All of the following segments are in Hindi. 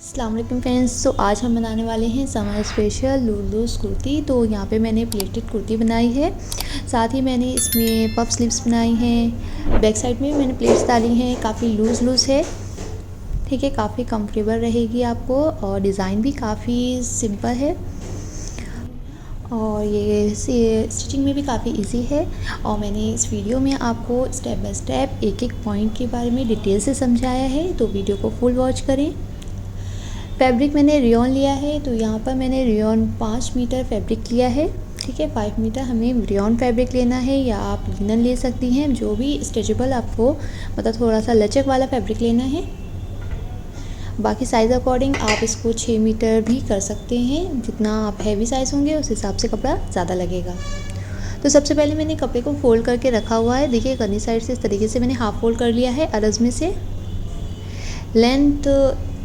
अस्सलाम वालेकुम फ्रेंड्स। तो आज हम बनाने वाले हैं समर स्पेशल लूज़ कुर्ती। तो यहाँ पे मैंने प्लेटेड कुर्ती बनाई है, साथ ही मैंने इसमें पफ स्लीव्स बनाई हैं, बैक साइड में मैंने प्लेट्स डाली हैं। काफ़ी लूज़ है, ठीक है, काफ़ी कंफर्टेबल रहेगी आपको और डिज़ाइन भी काफ़ी सिंपल है और ये स्टिचिंग में भी काफ़ी इजी है। और मैंने इस वीडियो में आपको स्टेप बाय स्टेप एक एक पॉइंट के बारे में डिटेल से समझाया है, तो वीडियो को फुल वॉच करें। फैब्रिक मैंने रेयॉन लिया है, तो यहाँ पर मैंने रेयॉन 5 मीटर फैब्रिक लिया है, ठीक है। 5 मीटर हमें रेयॉन फैब्रिक लेना है या आप लिनन ले सकती हैं, जो भी स्ट्रेचेबल आपको मतलब थोड़ा सा लचक वाला फैब्रिक लेना है। बाकी साइज़ अकॉर्डिंग आप इसको 6 मीटर भी कर सकते हैं, जितना आप हैवी साइज़ होंगे उस हिसाब से कपड़ा ज़्यादा लगेगा। तो सबसे पहले मैंने कपड़े को फोल्ड करके रखा हुआ है। देखिए गनी साइड से इस तरीके से मैंने हाफ फोल्ड कर लिया है अरज़ में से। लेंथ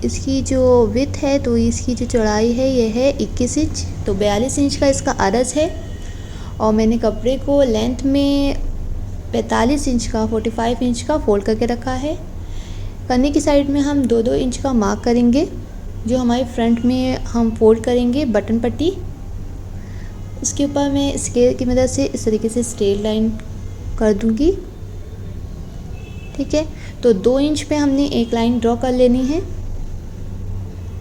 इसकी जो विड्थ है, तो इसकी जो चौड़ाई है ये है 21 इंच, तो 42 इंच का इसका अरज़ है। और मैंने कपड़े को लेंथ में 45 इंच का 45 इंच का फोल्ड करके रखा है। कन्नी की साइड में हम 2-2 इंच का मार्क करेंगे, जो हमारे फ्रंट में हम फोल्ड करेंगे बटन पट्टी। उसके ऊपर मैं स्केल की मदद से इस तरीके से स्ट्रेट लाइन कर दूंगी, ठीक है। तो 2 इंच पे हमने एक लाइन ड्रॉ कर लेनी है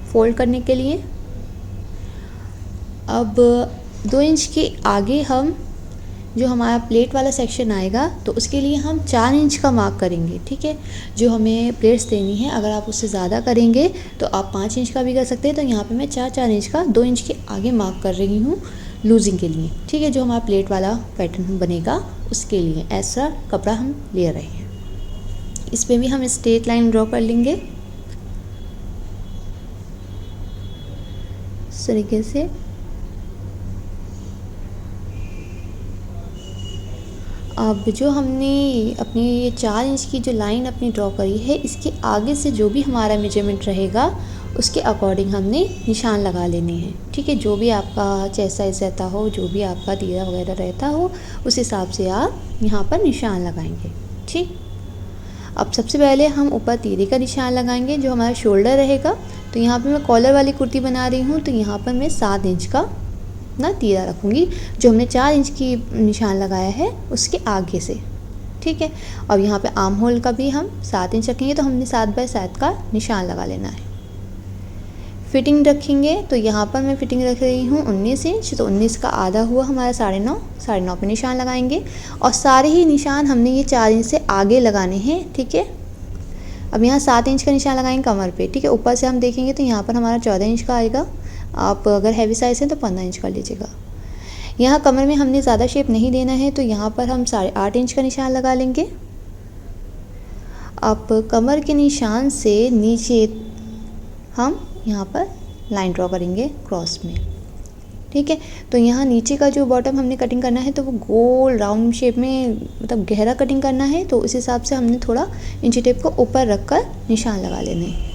फोल्ड करने के लिए। अब 2 इंच के आगे हम जो हमारा प्लेट वाला सेक्शन आएगा, तो उसके लिए हम 4 इंच का मार्क करेंगे, ठीक है। जो हमें प्लेट्स देनी है, अगर आप उससे ज़्यादा करेंगे तो आप 5 इंच का भी कर सकते हैं। तो यहाँ पे मैं 4-4 इंच का 2 इंच के आगे मार्क कर रही हूँ लूजिंग के लिए, ठीक है। जो हमारा प्लेट वाला पैटर्न बनेगा उसके लिए ऐसा कपड़ा हम ले रहे हैं। इस पर भी हम स्ट्रेट लाइन ड्रॉ कर लेंगे इस तरीके से। अब जो हमने अपनी ये 4 इंच की जो लाइन अपनी ड्रॉ करी है, इसके आगे से जो भी हमारा मेजरमेंट रहेगा उसके अकॉर्डिंग हमने निशान लगा लेने हैं, ठीक है। जो भी आपका चेस्ट साइज रहता हो, जो भी आपका तीरा वगैरह रहता हो, उस हिसाब से आप यहाँ पर निशान लगाएंगे, ठीक। अब सबसे पहले हम ऊपर तीरे का निशान लगाएंगे, जो हमारा शोल्डर रहेगा। तो यहाँ पे मैं कॉलर वाली कुर्ती बना रही हूँ, तो यहाँ पर मैं 7 इंच का ना तीरा रखूँगी, जो हमने 4 इंच की निशान लगाया है उसके आगे से, ठीक है। और यहाँ पे आर्म होल का भी हम 7 इंच रखेंगे, तो हमने 7 बाय 7 का निशान लगा लेना है। फिटिंग रखेंगे, तो यहाँ पर मैं फिटिंग रख रही हूँ 19 इंच, तो 19 का आधा हुआ हमारा 9.5 पे निशान लगाएंगे। और सारे ही निशान हमने ये 4 इंच से आगे लगाने हैं, ठीक है। अब यहाँ 7 इंच का निशान लगाएंगे कमर पे, ठीक है। ऊपर से हम देखेंगे तो यहाँ पर हमारा 14 इंच का आएगा। आप अगर हैवी साइज़ है तो 15 इंच का लीजिएगा। यहाँ कमर में हमने ज़्यादा शेप नहीं देना है, तो यहाँ पर हम 8.5 इंच का निशान लगा लेंगे। अब कमर के निशान से नीचे हम यहाँ पर लाइन ड्रॉ करेंगे क्रॉस में, ठीक है। तो यहाँ नीचे का जो बॉटम हमने कटिंग करना है, तो वो गोल राउंड शेप में मतलब गहरा कटिंग करना है, तो उस हिसाब से हमने थोड़ा इंची टेप को ऊपर रख कर निशान लगा लेने हैं।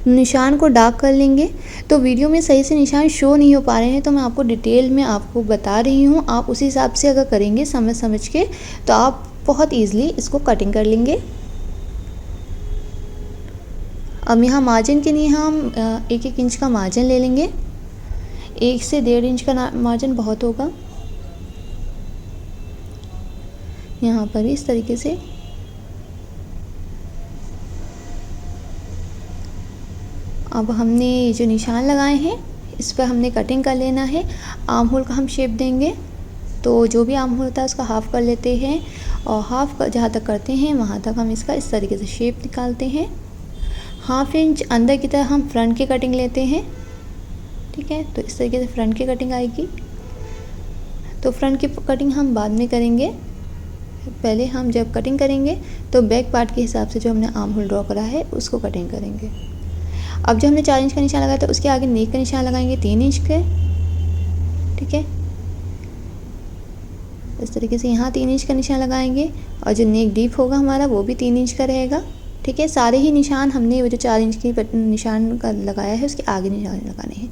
निशान को डार्क कर लेंगे। तो वीडियो में सही से निशान शो नहीं हो पा रहे हैं, तो मैं आपको डिटेल में आपको बता रही हूँ। आप उसी हिसाब से अगर करेंगे समझ के, तो आप बहुत ईजिली इसको कटिंग कर लेंगे। अब यहाँ मार्जिन के लिए हम 1-1 इंच का मार्जिन ले लेंगे। 1 से 1.5 इंच का मार्जिन बहुत होगा। यहाँ पर इस तरीके से अब हमने जो निशान लगाए हैं इस पर हमने कटिंग कर लेना है। आर्म होल का हम शेप देंगे, तो जो भी आर्म होल होता है उसका हाफ़ कर लेते हैं, और हाफ़ जहाँ तक करते हैं वहाँ तक हम इसका इस तरीके से शेप निकालते हैं। 1/2 इंच अंदर की तरफ हम फ्रंट की कटिंग लेते हैं, ठीक है। तो इस तरीके से फ्रंट की कटिंग आएगी। तो फ्रंट की कटिंग हम बाद में करेंगे, पहले हम जब कटिंग करेंगे तो बैक पार्ट के हिसाब से जो हमने आर्म होल ड्रॉ करा है उसको कटिंग करेंगे। अब जो हमने 4 इंच का निशान लगाया था उसके आगे नेक का निशान लगाएंगे 3 इंच के, ठीक है। इस तरीके से यहाँ 3 इंच का निशान लगाएंगे, और जो नेक डीप होगा हमारा वो भी 3 इंच का रहेगा, ठीक है। सारे ही निशान हमने वो जो 4 इंच की निशान का लगाया है उसके आगे निशान लगाने हैं।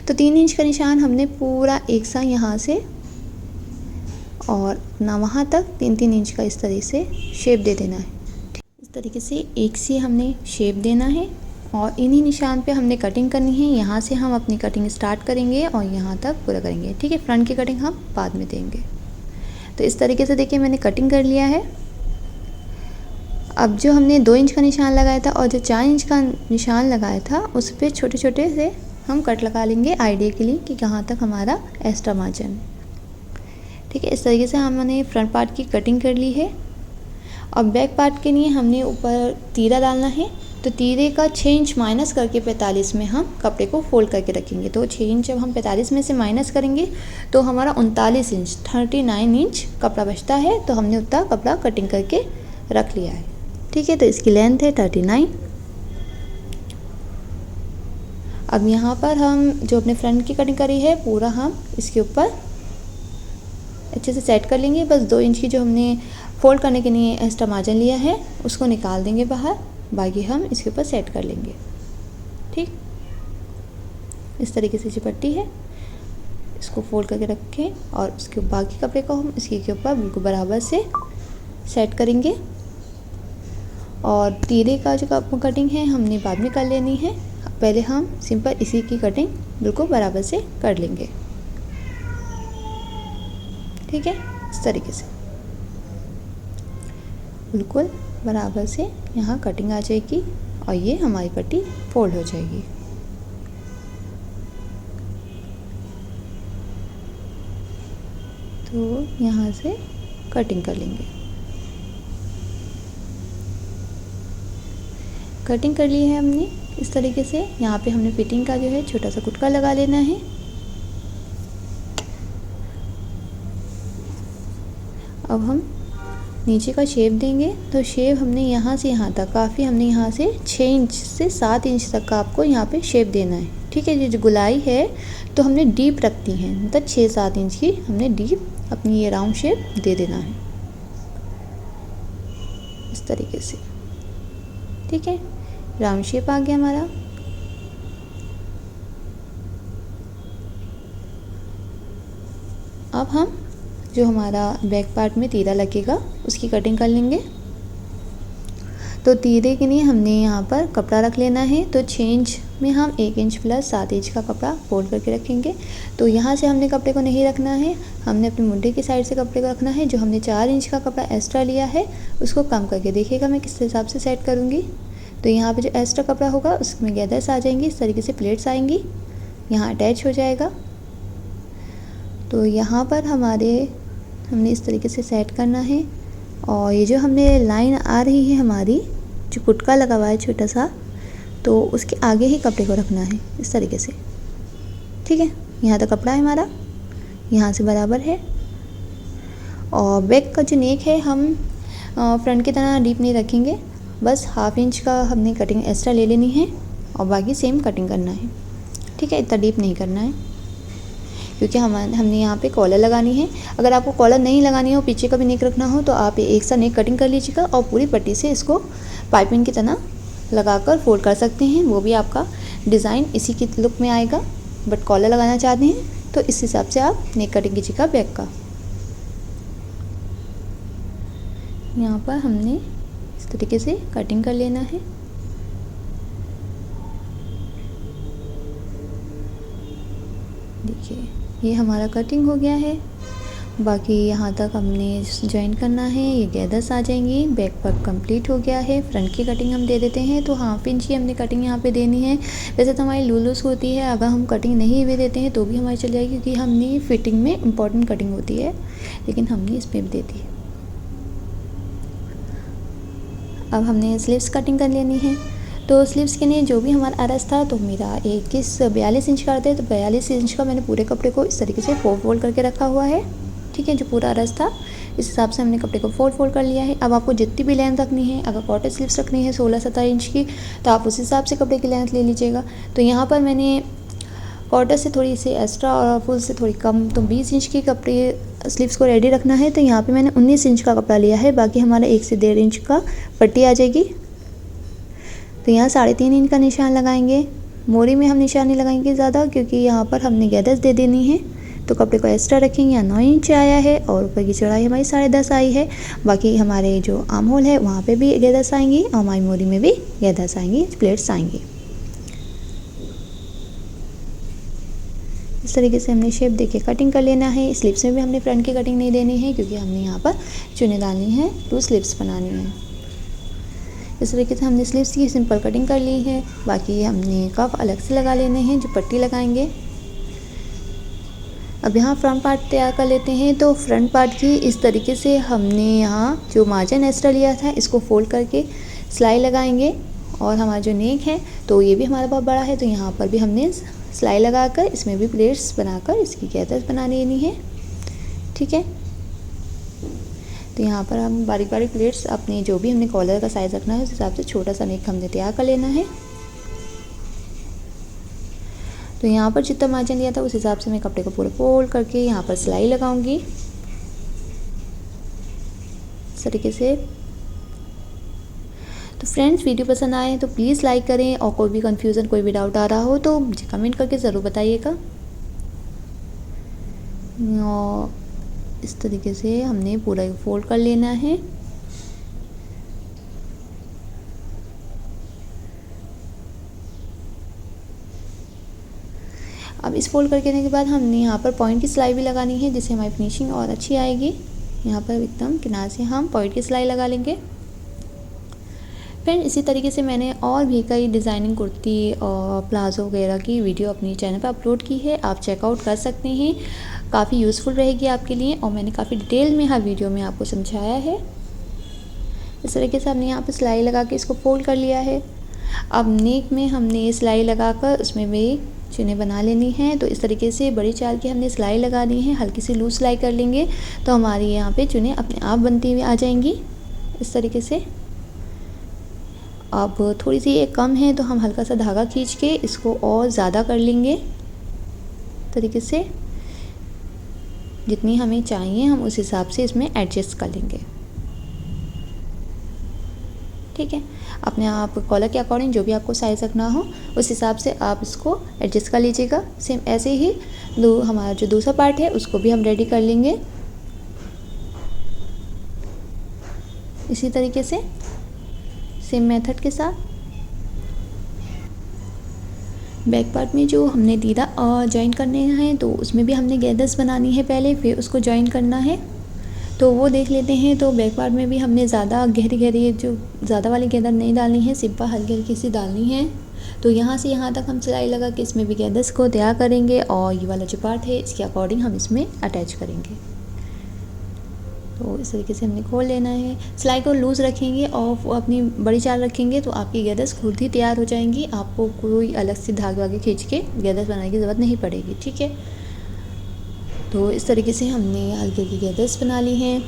तो 3 इंच का निशान हमने पूरा एक सा यहाँ से और ना वहाँ तक 3-3 इंच का इस तरह से शेप दे देना है। इस तरीके से एक से हमने शेप देना है और इन्हीं निशान पे हमने कटिंग करनी है। यहाँ से हम अपनी कटिंग स्टार्ट करेंगे और यहाँ तक पूरा करेंगे, ठीक है। फ्रंट की कटिंग हम बाद में देंगे। तो इस तरीके से देखिए मैंने कटिंग कर लिया है। अब जो हमने 2 इंच का निशान लगाया था और जो 4 इंच का निशान लगाया था उस पर छोटे छोटे से हम कट लगा लेंगे आइडिया के लिए कि कहाँ तक हमारा एक्स्ट्रा मार्जिन, ठीक है। इस तरीके से हमने फ्रंट पार्ट की कटिंग कर ली है। अब बैक पार्ट के लिए हमने ऊपर तीरा डालना है, तो तीरे का 6 इंच माइनस करके 45 में हम कपड़े को फोल्ड करके रखेंगे। तो 6 इंच जब हम 45 में से माइनस करेंगे तो हमारा 39 इंच 39 इंच कपड़ा बचता है। तो हमने उतना कपड़ा कटिंग करके रख लिया है, ठीक है। तो इसकी लेंथ है 39। अब यहाँ पर हम जो अपने फ्रंट की कटिंग करी है पूरा हम इसके ऊपर अच्छे से सेट कर लेंगे। बस 2 इंच की जो हमने फोल्ड करने के लिए एक्स्ट्रा मार्जिन लिया है उसको निकाल देंगे बाहर, बाकी हम इसके ऊपर सेट कर लेंगे, ठीक। इस तरीके से जो पट्टी है इसको फोल्ड करके रखें और उसके बाकी कपड़े को हम इसके के ऊपर बिल्कुल बराबर से सेट करेंगे। और तीरे का जो कटिंग है हमने बाद में कर लेनी है, पहले हम सिंपल इसी की कटिंग बिल्कुल बराबर से कर लेंगे, ठीक है। इस तरीके से बिल्कुल बराबर से यहाँ कटिंग आ जाएगी और ये हमारी पट्टी फोल्ड हो जाएगी। तो यहाँ से कटिंग कर लेंगे। कटिंग कर ली है हमने इस तरीके से। यहाँ पे हमने फिटिंग का जो है छोटा सा कुटका लगा लेना है। अब हम नीचे का शेप देंगे, तो शेप हमने यहाँ से यहाँ तक काफ़ी हमने यहाँ से 6 इंच से 7 इंच तक का आपको यहाँ पे शेप देना है, ठीक है। ये जो गुलाई है तो हमने डीप रखती है, मतलब 6-7 इंच की हमने डीप अपनी ये राउंड शेप दे देना है इस तरीके से, ठीक है। राउंड शेप आ गया हमारा। अब हम जो हमारा बैक पार्ट में तीरा लगेगा उसकी कटिंग कर लेंगे। तो तीरे के लिए हमने यहाँ पर कपड़ा रख लेना है। तो 6 इंच में हम 1 इंच प्लस 7 इंच का कपड़ा फोल्ड करके रखेंगे। तो यहाँ से हमने कपड़े को नहीं रखना है, हमने अपने मुंडे की साइड से कपड़े को रखना है। जो हमने 4 इंच का कपड़ा एक्स्ट्रा लिया है उसको कम करके देखिएगा मैं किस हिसाब से सेट करूँगी। तो यहाँ पर जो एक्स्ट्रा कपड़ा होगा उसमें गैदर्स आ जाएंगी, इस तरीके से प्लेट्स आएंगी, यहाँ अटैच हो जाएगा। तो यहाँ पर हमने इस तरीके से सेट करना है। और ये जो हमने लाइन आ रही है हमारी जो कुटका लगा हुआ है छोटा सा, तो उसके आगे ही कपड़े को रखना है इस तरीके से, ठीक है। यहाँ तक कपड़ा है हमारा, यहाँ से बराबर है। और बैक का जो नेक है हम फ्रंट की तरह डीप नहीं रखेंगे, बस 1/2 इंच का हमने कटिंग एक्स्ट्रा ले लेनी है और बाकी सेम कटिंग करना है, ठीक है। इतना डीप नहीं करना है क्योंकि हमने यहाँ पे कॉलर लगानी है। अगर आपको कॉलर नहीं लगानी हो, पीछे का भी नेक रखना हो, तो आप एक साथ नेक कटिंग कर लीजिएगा और पूरी पट्टी से इसको पाइपिंग की तरह लगाकर फोल्ड कर सकते हैं। वो भी आपका डिज़ाइन इसी की लुक में आएगा। बट कॉलर लगाना चाहते हैं तो इस हिसाब से आप नेक कटिंग कीजिएगा बैक का। यहाँ पर हमने इस तरीके से कटिंग कर लेना है। देखिए ये हमारा कटिंग हो गया है। बाकी यहाँ तक हमने ज्वाइन करना है, ये गैदर्स आ जाएंगी। बैक पार्ट कंप्लीट हो गया है। फ्रंट की कटिंग हम दे देते हैं। तो 1/2 इंच की हमने कटिंग यहाँ पे देनी है। वैसे तो हमारी लूज होती है, अगर हम कटिंग नहीं भी देते हैं तो भी हमारी चल जाएगी क्योंकि हमने फिटिंग में इम्पॉर्टेंट कटिंग होती है, लेकिन हमने इसमें भी दे दी है। अब हमने स्लीव्स कटिंग कर लेनी है। तो स्लीव्स के लिए जो भी हमारा अरज था, तो मेरा 42 इंच का था, तो 42 इंच का मैंने पूरे कपड़े को इस तरीके से फोल्ड करके रखा हुआ है, ठीक है। जो पूरा अरज था इस हिसाब से हमने कपड़े को फोल्ड कर लिया है। अब आपको जितनी भी लेंथ रखनी है, अगर क्वार्टर स्लीव्स रखनी है 16-17 इंच की, तो आप उस हिसाब से कपड़े की लेंथ ले लीजिएगा। तो यहाँ पर मैंने क्वार्टर से थोड़ी सी एक्स्ट्रा और फुल से थोड़ी कम, तो 20 इंच की कपड़े स्लीव्स को रेडी रखना है। तो यहाँ पे मैंने 19 इंच का कपड़ा लिया है, बाकी हमारा 1 से 1.5 इंच का पट्टी आ जाएगी। तो यहाँ 3.5 इंच का निशान लगाएंगे। मोरी में हम निशान नहीं लगाएंगे ज़्यादा, क्योंकि यहाँ पर हमने गैदर्स दे देनी है। तो कपड़े को एक्स्ट्रा रखेंगे। यहाँ 9 इंच आया है और ऊपर की चौड़ाई हमारी 10.5 आई है। बाकी हमारे जो आर्म होल है वहाँ पे भी गैदर्स आएंगी और हमारी मोरी में भी गैदर्स आएंगी, प्लेट्स आएंगी। इस तरीके से हमने शेप देके कटिंग कर लेना है। स्लीव्स में भी हमने फ्रंट की कटिंग नहीं देनी है क्योंकि हमने यहाँ पर चुन्नी डालनी है, 2 स्लीव्स बनानी है। इस तरीके से हमने स्लीव्स की सिंपल कटिंग कर ली है। बाकी हमने कफ अलग से लगा लेने हैं जो पट्टी लगाएंगे। अब यहाँ फ्रंट पार्ट तैयार कर लेते हैं। तो फ्रंट पार्ट की इस तरीके से हमने यहाँ जो मार्जिन एक्स्ट्रा लिया था इसको फोल्ड करके सिलाई लगाएंगे। और हमारा जो नेक है तो ये भी हमारा बहुत बड़ा है, तो यहाँ पर भी हमने सिलाई लगाकर इसमें भी प्लेट्स बनाकर इसकी गैदर्स बना लेनी है। ठीक है, तो यहाँ पर हम बारीक बारीक प्लेट्स अपने जो भी हमने कॉलर का साइज़ रखना है उस हिसाब से छोटा सा नेक हमने तैयार कर लेना है। तो यहाँ पर जितना मार्जिन लिया था उस हिसाब से मैं कपड़े को पूरा फोल्ड करके यहाँ पर सिलाई लगाऊंगी इस तरीके से। तो फ्रेंड्स, वीडियो पसंद आए तो प्लीज़ लाइक करें और कोई भी कंफ्यूजन, कोई भी डाउट आ रहा हो तो मुझे कमेंट करके ज़रूर बताइएगा। और इस तरीके से हमने पूरा फोल्ड कर लेना है। अब इस फोल्ड करके के बाद हमने यहाँ पर पॉइंट की सिलाई भी लगानी है जिससे हमारी फिनिशिंग और अच्छी आएगी। यहाँ पर एकदम किनारे से हम पॉइंट की सिलाई लगा लेंगे। फ्रेंड, इसी तरीके से मैंने और भी कई डिज़ाइनिंग कुर्ती और प्लाज़ो वगैरह की वीडियो अपने चैनल पर अपलोड की है, आप चेकआउट कर सकते हैं। काफ़ी यूज़फुल रहेगी आपके लिए और मैंने काफ़ी डिटेल में हर वीडियो में आपको समझाया है। इस तरीके से हमने यहाँ पर सिलाई लगा के इसको फोल्ड कर लिया है। अब नेक में हमने सिलाई लगाकर उसमें भी चुन्नी बना लेनी है। तो इस तरीके से बड़ी चाल की हमने सिलाई लगानी है, हल्की सी लूज सिलाई कर लेंगे तो हमारी यहाँ पे चुन्नी अपने आप बनती हुई आ जाएंगी इस तरीके से। अब थोड़ी सी ये कम है तो हम हल्का सा धागा खींच के इसको और ज़्यादा कर लेंगे तरीके से। जितनी हमें चाहिए हम उस हिसाब से इसमें एडजस्ट कर लेंगे। ठीक है, अपने आप कॉलर के अकॉर्डिंग जो भी आपको साइज़ रखना हो उस हिसाब से आप इसको एडजस्ट कर लीजिएगा। सेम ऐसे ही हमारा जो दूसरा पार्ट है उसको भी हम रेडी कर लेंगे इसी तरीके से, सेम मेथड के साथ। बैक पार्ट में जो हमने दीदा जॉइन करने हैं तो उसमें भी हमने गैदर्स बनानी है पहले, फिर उसको जॉइन करना है तो वो देख लेते हैं। तो बैक पार्ट में भी हमने ज़्यादा गहरी गहरी जो ज़्यादा वाली गैदर नहीं डालनी है, सिंपल हल्की हल्की सी डालनी है। तो यहाँ से यहाँ तक हम सिलाई लगा के इसमें भी गैदर्स को तैयार करेंगे और ये वाला जो पार्ट है इसके अकॉर्डिंग हम इसमें अटैच करेंगे। तो इस तरीके से हमने खोल लेना है। सिलाई को लूज़ रखेंगे और अपनी बड़ी चाल रखेंगे तो आपकी गैदर्स खुद ही तैयार हो जाएंगी। आपको कोई अलग से धागे वागे खींच के गैदर्स बनाने की ज़रूरत नहीं पड़ेगी। ठीक है, तो इस तरीके से हमने हल्की हल्की गैदर्स बना ली हैं।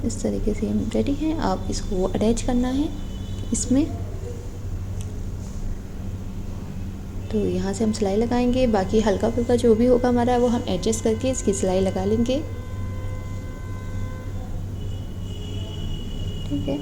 इस तरीके से हम रेडी हैं। आप इसको अटैच करना है इसमें। तो यहाँ से हम सिलाई लगाएंगे, बाकी हल्का फुल्का जो भी होगा हमारा वो हम एडजस्ट करके इसकी सिलाई लगा लेंगे। ठीक है,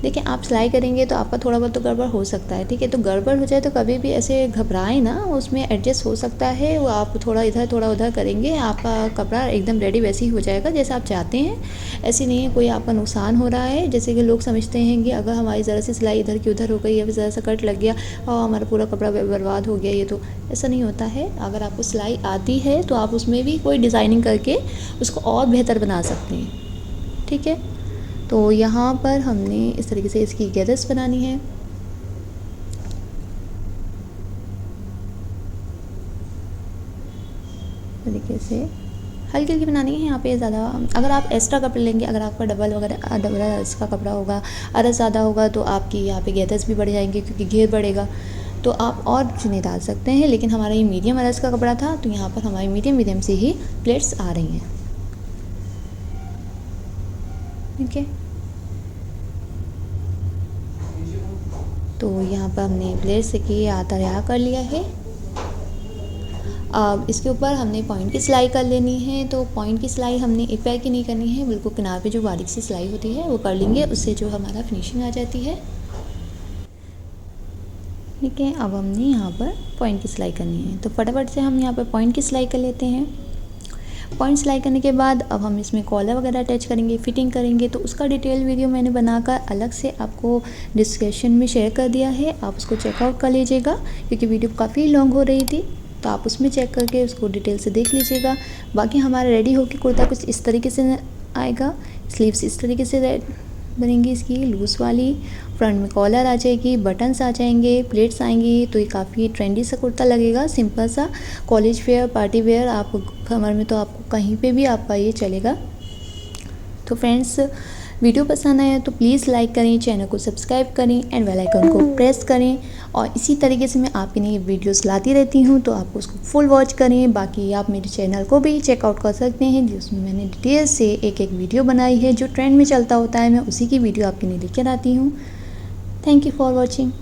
देखिए आप सिलाई करेंगे तो आपका थोड़ा बहुत तो गड़बड़ हो सकता है। ठीक है, तो गड़बड़ हो जाए तो कभी भी ऐसे घबराएं ना, उसमें एडजस्ट हो सकता है। वो आप थोड़ा इधर थोड़ा उधर करेंगे, आपका कपड़ा एकदम रेडी वैसे ही हो जाएगा जैसे आप चाहते हैं। ऐसे नहीं है कोई आपका नुकसान हो रहा है। जैसे कि लोग समझते हैं कि अगर हमारी ज़रा सी सिलाई इधर की उधर हो गई या फिर ज़रा सा कट लग गया और हमारा पूरा कपड़ा बर्बाद हो गया, ये तो ऐसा नहीं होता है। अगर आपको सिलाई आती है तो आप उसमें भी कोई डिज़ाइनिंग करके उसको और बेहतर बना सकते हैं। ठीक है, तो यहाँ पर हमने इस तरीके से इसकी गैदर्स बनानी है। तरीके से हल्की हल्की बनानी है। यहाँ पे ज़्यादा अगर आप एक्स्ट्रा कपड़े लेंगे, अगर आपका डबल इसका कपड़ा होगा, अरस ज़्यादा होगा तो आपकी यहाँ पे गैदर्स भी बढ़ जाएंगे क्योंकि घेर बढ़ेगा तो आप और चुन्नी डाल सकते हैं। लेकिन हमारा ये मीडियम अरस का कपड़ा था तो यहाँ पर हमारी मीडियम से ही प्लेट्स आ रही हैं। ठीक है, तो यहाँ पर हमने प्लेट से कि तैयार कर लिया है। अब इसके ऊपर हमने पॉइंट की सिलाई कर लेनी है। तो पॉइंट की सिलाई हमने एक पैर की नहीं करनी है, बिल्कुल किनारे पे जो बारीक सी सिलाई होती है वो कर लेंगे, उससे जो हमारा फिनिशिंग आ जाती है। ठीक है, अब हमने यहाँ पर पॉइंट की सिलाई करनी है तो फटाफट से हम यहाँ पर पॉइंट की सिलाई कर लेते हैं। पॉइंट सिलाई करने के बाद अब हम इसमें कॉलर वगैरह अटैच करेंगे, फिटिंग करेंगे। तो उसका डिटेल वीडियो मैंने बनाकर अलग से आपको डिस्क्रिप्शन में शेयर कर दिया है, आप उसको चेकआउट कर लीजिएगा क्योंकि वीडियो काफ़ी लॉन्ग हो रही थी। तो आप उसमें चेक करके उसको डिटेल से देख लीजिएगा। बाकी हमारा रेडी होकर कुर्ता कुछ इस तरीके से आएगा। स्लीव्स इस तरीके से बनेंगी इसकी लूज़ वाली, फ्रंट में कॉलर आ जाएगी, बटन्स आ जाएंगे, प्लेट्स आएंगी। तो ये काफ़ी ट्रेंडी सा कुर्ता लगेगा, सिंपल सा कॉलेज वेयर, पार्टी वेयर, आप समर में तो आपको कहीं पे भी आपका ये चलेगा। तो फ्रेंड्स, वीडियो पसंद आया तो प्लीज़ लाइक करें, चैनल को सब्सक्राइब करें एंड बेल आइकन को प्रेस करें। और इसी तरीके से मैं आपके लिए वीडियोस लाती रहती हूँ, तो आप उसको फुल वॉच करें। बाकी आप मेरे चैनल को भी चेकआउट कर सकते हैं, जिसमें मैंने डिटेल से एक वीडियो बनाई है। जो ट्रेंड में चलता होता है मैं उसी की वीडियो आपके लिए लेकर आती हूँ। Thank you for watching.